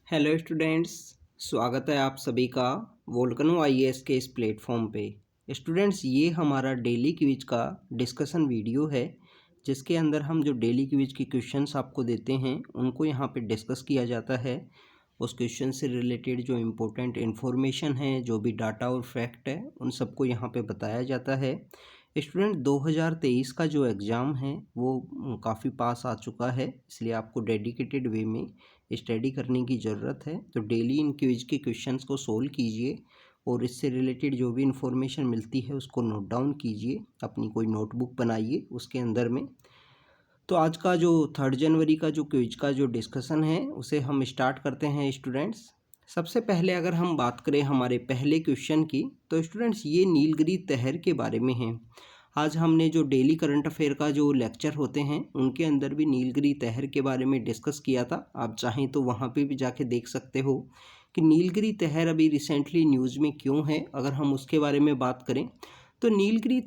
Hello students, स्वागत है आप सभी का वोल्केनो आईएएस के इस प्लेटफॉर्म पे। स्टूडेंट्स, ये हमारा डेली क्विज का डिस्कशन वीडियो है जिसके अंदर हम जो डेली क्विज के क्वेश्चंस आपको देते हैं उनको यहाँ पे डिस्कस किया जाता है। उस क्वेश्चन से रिलेटेड जो इम्पोर्टेंट इन्फॉर्मेशन है, जो भी डाटा और फैक्ट है, उन सबको यहाँ पे बताया जाता है। स्टूडेंट, 2023 का जो एग्ज़ाम है वो काफ़ी पास आ चुका है, इसलिए आपको डेडिकेटेड वे में स्टडी करने की ज़रूरत है। तो डेली इन क्विज के क्वेश्चंस को सोल्व कीजिए और इससे रिलेटेड जो भी इंफॉर्मेशन मिलती है उसको नोट डाउन कीजिए, अपनी कोई नोटबुक बनाइए उसके अंदर में। तो आज का जो 3 जनवरी का जो क्विज का जो डिस्कशन है उसे हम स्टार्ट करते हैं स्टूडेंट्स। सबसे पहले अगर हम बात करें हमारे पहले क्वेश्चन की, तो स्टूडेंट्स ये नीलगिरी तहर के बारे में है। आज हमने जो डेली करंट अफेयर का जो लेक्चर होते हैं उनके अंदर भी नीलगिरी तहर के बारे में डिस्कस किया था। आप चाहें तो वहाँ पे भी जाके देख सकते हो कि नीलगिरी तहर अभी रिसेंटली न्यूज़ में क्यों है। अगर हम उसके बारे में बात करें तो नीलगिरी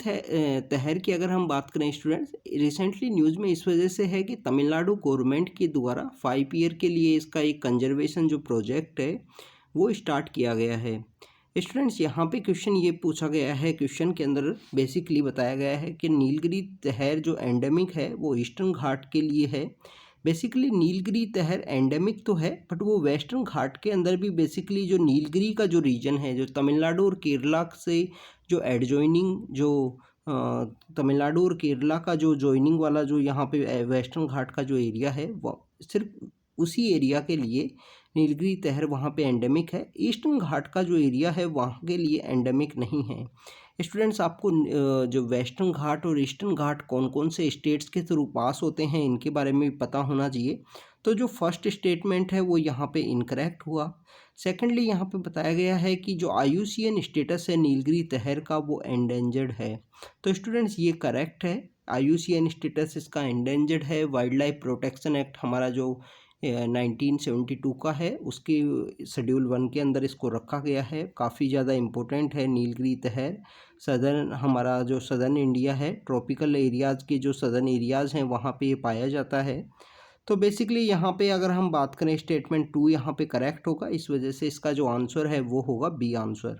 तहर की अगर हम बात करें स्टूडेंट्स, रिसेंटली न्यूज़ में इस वजह से है कि तमिलनाडु गवर्नमेंट के द्वारा 5 ईयर के लिए इसका एक कंजर्वेशन जो प्रोजेक्ट है वो स्टार्ट किया गया है। स्टूडेंट्स, यहाँ पे क्वेश्चन ये पूछा गया है, क्वेश्चन के अंदर बेसिकली बताया गया है कि नीलगिरी तहर जो एंडेमिक है वो ईस्टर्न घाट के लिए है। बेसिकली नीलगिरी तहर एंडेमिक तो है बट वो वेस्टर्न घाट के अंदर भी बेसिकली जो नीलगिरी का जो रीजन है, जो तमिलनाडु और केरला से जो एडजॉइनिंग जो तमिलनाडु और केरला का जो जॉइनिंग वाला जो यहाँ पे वेस्टर्न घाट का जो एरिया है वो सिर्फ उसी एरिया के लिए नीलगिरी तहर वहाँ पे एंडेमिक है। ईस्टर्न घाट का जो एरिया है वहाँ के लिए एंडेमिक नहीं है। स्टूडेंट्स, आपको जो वेस्टर्न घाट और ईस्टर्न घाट कौन कौन से स्टेट्स के थ्रू पास होते हैं इनके बारे में भी पता होना चाहिए। तो जो फर्स्ट स्टेटमेंट है वो यहाँ पे इनकरेक्ट हुआ। सेकेंडली यहाँ पे बताया गया है कि जो IUCN स्टेटस है नीलगिरी तहर का वो एंडेंजर्ड है। तो स्टूडेंट्स, ये करेक्ट है, IUCN स्टेटस इसका एंडेंजर्ड है। वाइल्ड लाइफ प्रोटेक्शन एक्ट हमारा जो 1972 का है उसके शेड्यूल 1 के अंदर इसको रखा गया है। काफ़ी ज़्यादा इम्पोर्टेंट है नीलगिरी तहर। सदर्न हमारा जो सदर्न इंडिया है, ट्रॉपिकल एरियाज़ के जो सदर्न एरियाज़ हैं वहाँ पे ये पाया जाता है। तो बेसिकली यहाँ पे अगर हम बात करें स्टेटमेंट 2 यहाँ पे करेक्ट होगा, इस वजह से इसका जो आंसर है वो होगा बी आंसर।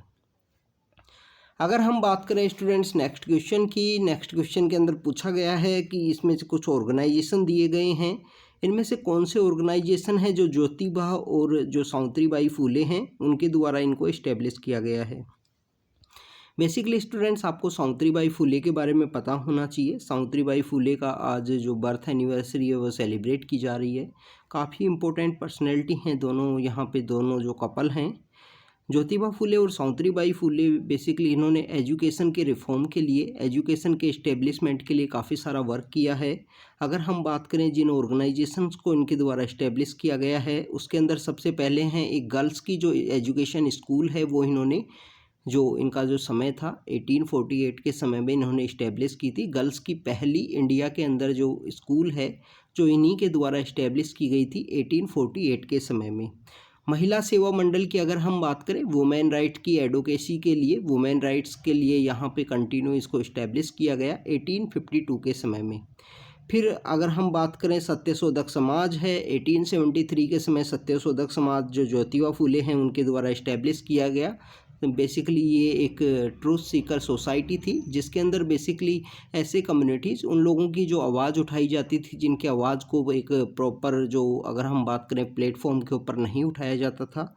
अगर हम बात करें स्टूडेंट्स नेक्स्ट क्वेश्चन की, नेक्स्ट क्वेश्चन के अंदर पूछा गया है कि इसमें से कुछ ऑर्गेनाइजेशन दिए गए हैं, इनमें से कौन से ऑर्गेनाइजेशन है जो ज्योतिबा और जो सावित्रीबाई फुले हैं उनके द्वारा इनको इस्टेब्लिश किया गया है। बेसिकली स्टूडेंट्स, आपको सावित्रीबाई फुले के बारे में पता होना चाहिए। सावित्रीबाई फुले का आज जो बर्थ एनिवर्सरी है वो सेलिब्रेट की जा रही है। काफ़ी इंपॉर्टेंट पर्सनैलिटी हैं दोनों, यहाँ पे दोनों जो कपल हैं ज्योतिबा फुले और सावित्रीबाई फुले। बेसिकली इन्होंने एजुकेशन के रिफॉर्म के लिए, एजुकेशन के इस्टेब्लिशमेंट के लिए काफ़ी सारा वर्क किया है। अगर हम बात करें जिन ऑर्गेनाइजेशंस को इनके द्वारा इस्टेब्लिश किया गया है उसके अंदर सबसे पहले हैं एक गर्ल्स की जो एजुकेशन स्कूल है, वो इन्होंने जो इनका जो समय था 1848 के समय में इन्होंने इस्टेब्लिश की थी। गर्ल्स की पहली इंडिया के अंदर जो स्कूल है जो इन्हीं के द्वारा इस्टेब्लिश की गई थी 1848 के समय में। महिला सेवा मंडल की अगर हम बात करें, वुमेन राइट की एडवोकेसी के लिए, वुमेन राइट्स के लिए यहाँ पे कंटिन्यू इसको इस्टेब्लिश किया गया 1852 के समय में। फिर अगर हम बात करें सत्यशोधक समाज है, 1873 के समय सत्यशोधक समाज जो ज्योतिबा फुले हैं उनके द्वारा इस्टेब्लिश किया गया। बेसिकली ये एक ट्रूथ सीकर सोसाइटी थी जिसके अंदर बेसिकली ऐसे कम्युनिटीज़, उन लोगों की जो आवाज़ उठाई जाती थी जिनकी आवाज़ को एक प्रॉपर जो अगर हम बात करें प्लेटफॉर्म के ऊपर नहीं उठाया जाता था।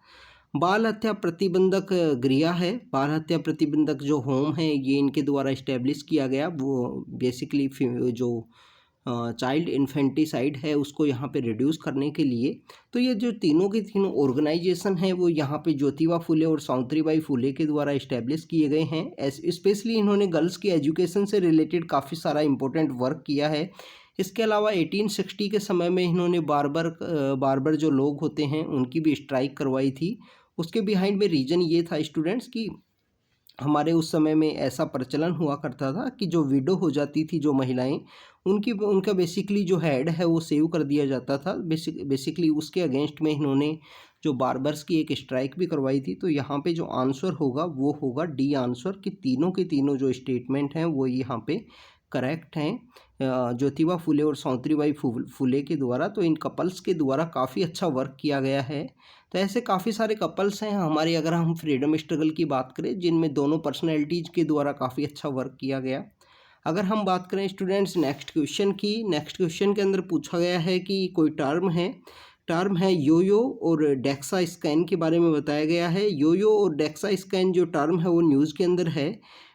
बाल हत्या प्रतिबंधक गृह है, बाल हत्या प्रतिबंधक जो होम है ये इनके द्वारा इस्टेब्लिश किया गया। वो बेसिकली जो चाइल्ड इन्फेंटिसाइड है उसको यहाँ पे रिड्यूस करने के लिए। तो ये जो तीनों के तीनों ऑर्गेनाइजेशन हैं वो यहाँ पे ज्योतिबा फुले और सावित्रीबाई फुले के द्वारा इस्टेब्लिश किए गए हैं। स्पेशली इन्होंने गर्ल्स की एजुकेशन से रिलेटेड काफ़ी सारा इंपॉर्टेंट वर्क किया है। इसके अलावा 1860 के समय में इन्होंने बार्बर जो लोग होते हैं उनकी भी स्ट्राइक करवाई थी। उसके बिहाइंड में रीज़न ये था स्टूडेंट्स कि हमारे उस समय में ऐसा प्रचलन हुआ करता था कि जो विडो हो जाती थी जो महिलाएं, उनका बेसिकली जो हेड है वो सेव कर दिया जाता था। बेसिकली उसके अगेंस्ट में इन्होंने जो बार्बर्स की एक स्ट्राइक भी करवाई थी। तो यहाँ पे जो आंसर होगा वो होगा डी आंसर, कि तीनों के तीनों जो स्टेटमेंट हैं वो यहाँ पे करेक्ट हैं। ज्योतिबा फुले और सावित्रीबाई फुले के द्वारा। तो इन कपल्स के द्वारा काफ़ी अच्छा वर्क किया गया है। तो ऐसे काफ़ी सारे कपल्स हैं हमारे, अगर हम फ्रीडम स्ट्रगल की बात करें, जिनमें दोनों पर्सनैलिटीज़ के द्वारा काफ़ी अच्छा वर्क किया गया। अगर हम बात करें स्टूडेंट्स नेक्स्ट क्वेश्चन की, नेक्स्ट क्वेश्चन के अंदर पूछा गया है कि कोई टर्म है योयो और डेक्सा स्कैन के बारे में बताया गया है। योयो और डेक्सा स्कैन जो टर्म है वो न्यूज़ के अंदर है।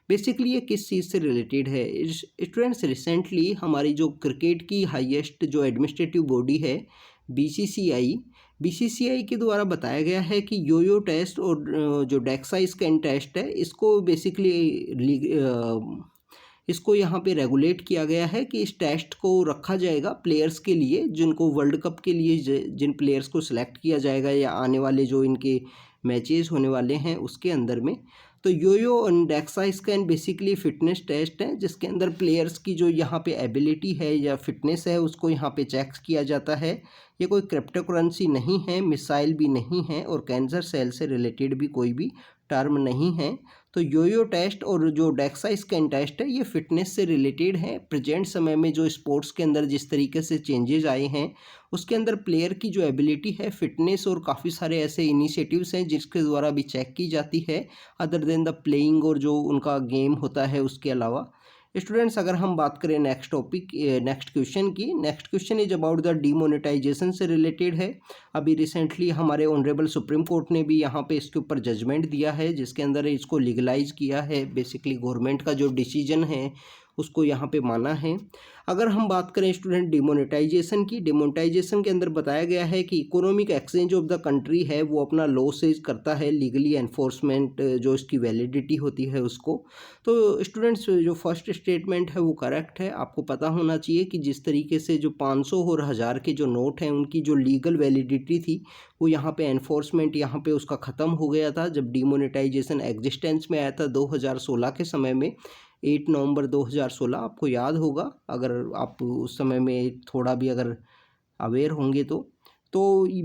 बेसिकली ये किस चीज़ से रिलेटेड है स्टूडेंट्स? रिसेंटली हमारी जो क्रिकेट की हाईएस्ट जो एडमिनिस्ट्रेटिव बॉडी है बीसीसीआई के द्वारा बताया गया है कि योयो टेस्ट और जो डेक्सा स्कैन टेस्ट है इसको बेसिकली इसको यहाँ पे रेगुलेट किया गया है कि इस टेस्ट को रखा जाएगा प्लेयर्स के लिए, जिनको वर्ल्ड कप के लिए जिन प्लेयर्स को सिलेक्ट किया जाएगा या आने वाले जो इनके मैचेस होने वाले हैं उसके अंदर में। तो योयो और DEXA scan basically fitness test है, जिसके अंदर प्लेयर्स की जो यहाँ पे एबिलिटी है या फिटनेस है उसको यहाँ पे चेक किया जाता है। ये कोई क्रिप्टो करेंसी नहीं है, मिसाइल भी नहीं है और कैंसर सेल से रिलेटेड भी कोई भी टर्म नहीं है। तो योयो टेस्ट और जो डेक्सा स्कैन टेस्ट है ये फिटनेस से रिलेटेड है। प्रेजेंट समय में जो स्पोर्ट्स के अंदर जिस तरीके से चेंजेस आए हैं उसके अंदर प्लेयर की जो एबिलिटी है, फिटनेस और काफ़ी सारे ऐसे इनिशिएटिव्स हैं जिसके द्वारा भी चेक की जाती है अदर देन द प्लेइंग और जो उनका गेम होता है उसके अलावा। स्टूडेंट्स अगर हम बात करें नेक्स्ट क्वेश्चन की, next question is about the demonetisation से रिलेटेड है। अभी रिसेंटली हमारे ऑनरेबल सुप्रीम कोर्ट ने भी यहाँ पे इसके ऊपर जजमेंट दिया है जिसके अंदर इसको लीगलाइज किया है। बेसिकली गवर्नमेंट का जो डिसीजन है उसको यहाँ पे माना है। अगर हम बात करें स्टूडेंट डिमोनेटाइजेशन की, डिमोनेटाइजेशन के अंदर बताया गया है कि economic exchange of the country है वो अपना लॉ से करता है, लीगली एनफोर्समेंट जो इसकी वैलिडिटी होती है उसको। तो स्टूडेंट्स जो फर्स्ट स्टेटमेंट है वो करेक्ट है। आपको पता होना चाहिए कि जिस तरीके से जो 500 और 1000 के जो नोट हैं उनकी जो लीगल वैलिडिटी थी वो यहाँ पे एनफोर्समेंट यहाँ पे उसका ख़त्म हो गया था जब डिमोनेटाइजेशन एग्जिस्टेंस में आया था 2016 के समय में। 8 नवंबर 2016 आपको याद होगा अगर आप उस समय में थोड़ा भी अगर अवेयर होंगे तो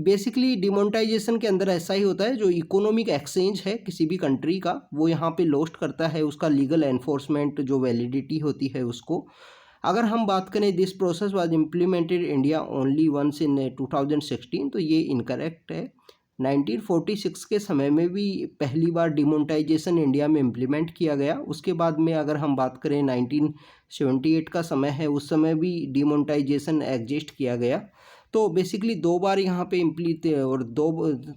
बेसिकली डिमोनेटाइजेशन के अंदर ऐसा ही होता है, जो इकोनॉमिक एक्सचेंज है किसी भी कंट्री का वो यहाँ पे लॉस्ट करता है उसका लीगल एनफोर्समेंट जो वैलिडिटी होती है उसको। अगर हम बात करें this process was implemented India only once in 2016, तो ये इनकरेक्ट है। 1946 के समय में भी पहली बार डिमोनेटाइजेशन इंडिया में इम्प्लीमेंट किया गया। उसके बाद में अगर हम बात करें 1978 का समय है उस समय भी डिमोनेटाइजेशन एग्जिस्ट किया गया। तो बेसिकली 2 बार यहाँ पे और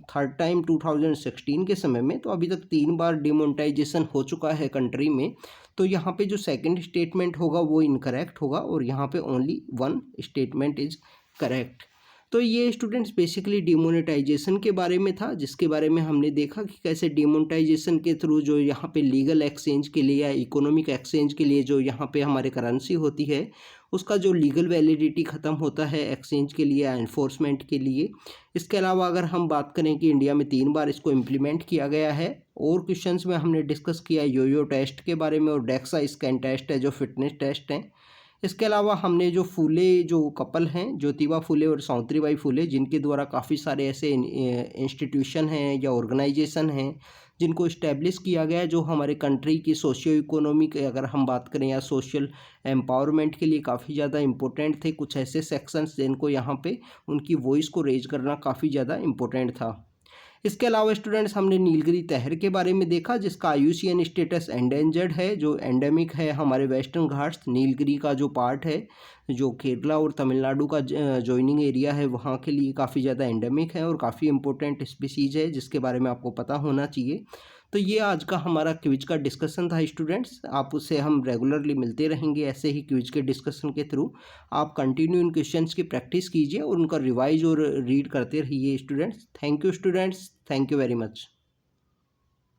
थर्ड टाइम 2016 के समय में। तो अभी तक 3 बार डिमोनेटाइजेशन हो चुका है कंट्री में। तो यहाँ पे जो सेकंड स्टेटमेंट होगा वो इनकरेक्ट होगा और यहाँ पे ओनली 1 स्टेटमेंट इज करेक्ट। तो ये स्टूडेंट्स बेसिकली डिमोनेटाइजेशन के बारे में था, जिसके बारे में हमने देखा कि कैसे डिमोनेटाइजेशन के थ्रू जो यहाँ पे लीगल एक्सचेंज के लिए या इकोनॉमिक एक्सचेंज के लिए जो यहाँ पे हमारे करेंसी होती है उसका जो लीगल वैलिडिटी ख़त्म होता है एक्सचेंज के लिए या एनफोर्समेंट के लिए। इसके अलावा अगर हम बात करें कि इंडिया में 3 बार इसको इम्प्लीमेंट किया गया है। और क्वेश्चंस में हमने डिस्कस किया योयो टेस्ट के बारे में और डेक्सा स्कैन टेस्ट है जो फिटनेस टेस्ट हैं। इसके अलावा हमने जो फुले जो कपल हैं ज्योतिबा फुले और सावित्रीबाई फुले, जिनके द्वारा काफ़ी सारे ऐसे इंस्टीट्यूशन हैं या ऑर्गेनाइजेशन हैं जिनको इस्टेब्लिश किया गया है, जो हमारे कंट्री की सोशियो इकोनॉमिक अगर हम बात करें या सोशल एम्पावरमेंट के लिए काफ़ी ज़्यादा इम्पोर्टेंट थे। कुछ ऐसे सेक्शंस जिनको यहाँ पे उनकी वॉइस को रेज करना काफ़ी ज़्यादा इम्पोर्टेंट था। इसके अलावा स्टूडेंट्स हमने नीलगिरी तहर के बारे में देखा जिसका IUCN स्टेटस एंडेंजर्ड है, जो एंडेमिक है हमारे वेस्टर्न घाट्स। नीलगिरी का जो पार्ट है जो केरला और तमिलनाडु का जॉइनिंग एरिया है वहाँ के लिए काफ़ी ज़्यादा एंडेमिक है और काफ़ी इंपॉर्टेंट स्पीसीज है जिसके बारे में आपको पता होना चाहिए। तो ये आज का हमारा क्विज का डिस्कशन था स्टूडेंट्स। आप उससे हम रेगुलरली मिलते रहेंगे ऐसे ही क्विज के डिस्कशन के थ्रू। आप कंटिन्यू इन क्वेश्चंस की प्रैक्टिस कीजिए और उनका रिवाइज और रीड करते रहिए students. Thank you students, thank you very much.